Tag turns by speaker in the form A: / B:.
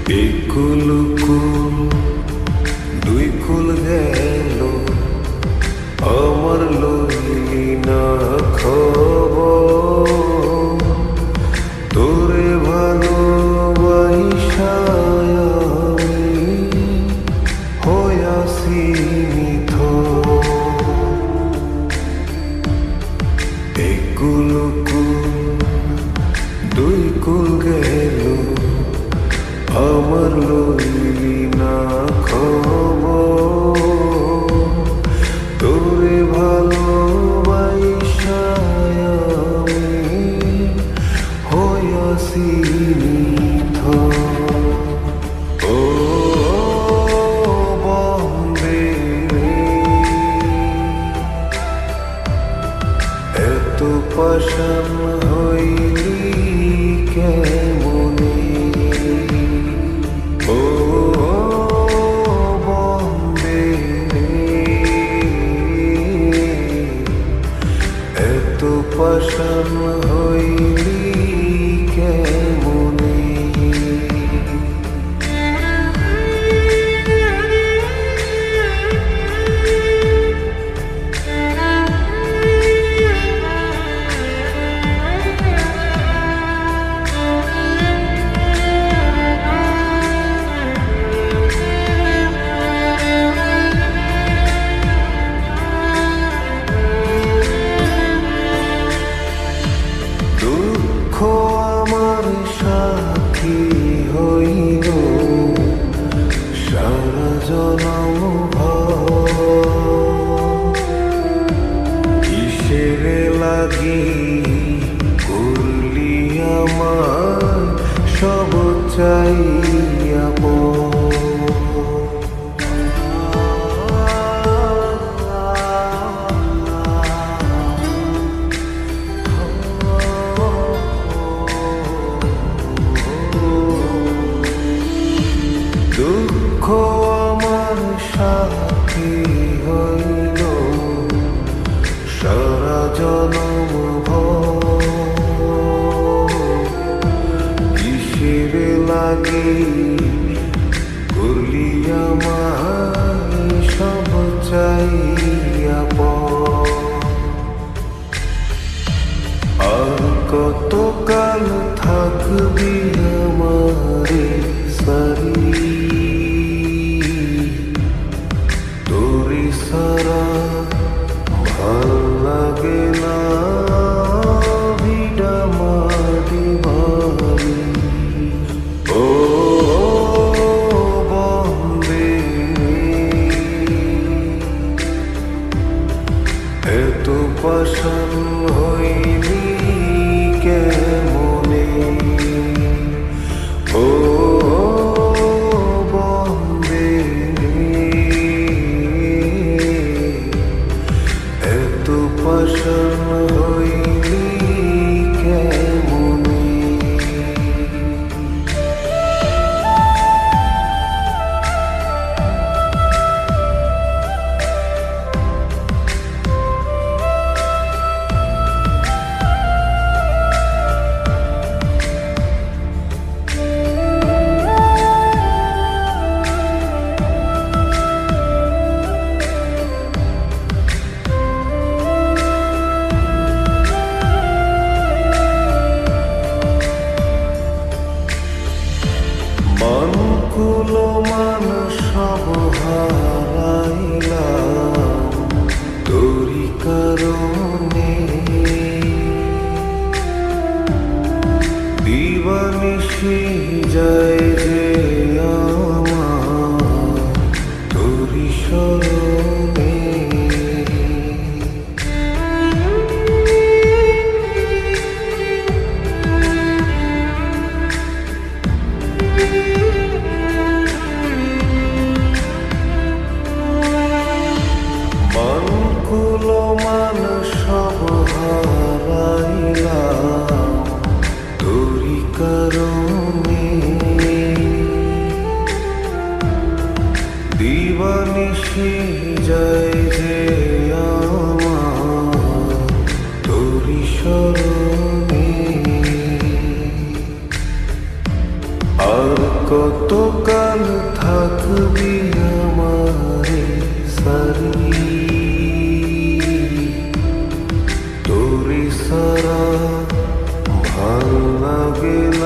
A: একুল কুল দুই কুল গেল আমার লইলি না খবর তোরে ভালোবাসা আমি হইয়াছি নিথর। একুল কুল দুই কুল গেল আমার লইলি না খবর তোরে ভালোবাসা আমি হইয়াছি নিথর। ও বন্দে এত পাষাণ হইলি কেমনে, ও বন্দে এত পাষাণ হইলি কেমনে। দুঃখ আমার সাথী হইল সারা জনম কিসেরে লাগি করলি আমার সব চাইয়া দুঃখ আমার সাথী হইল সারা জনম কিসেরে লাগি করলি আমার সব চাইয়া আর কতকাল থাকবি আমারে সারি তোরে সারা ভাল লাগে না ভিড়া মাটি ভারি। ও বন্দে এত পাষাণ হইলি কেমনে, ও বন্দে এত পাষাণ হইলি কেমনে। মান কুল মান সব হারাইলাম তোরি কারণে, দিবানিশি যায় যে আমার তোরি স্মরণে। মান কুল মান সব হারাইলাম তোরি কারণে, দিবানিশি যায় যে আমার তোরি স্মরণে। আর কতকাল থাকবি আমারে সারি তোরি সারা ভাল লাগে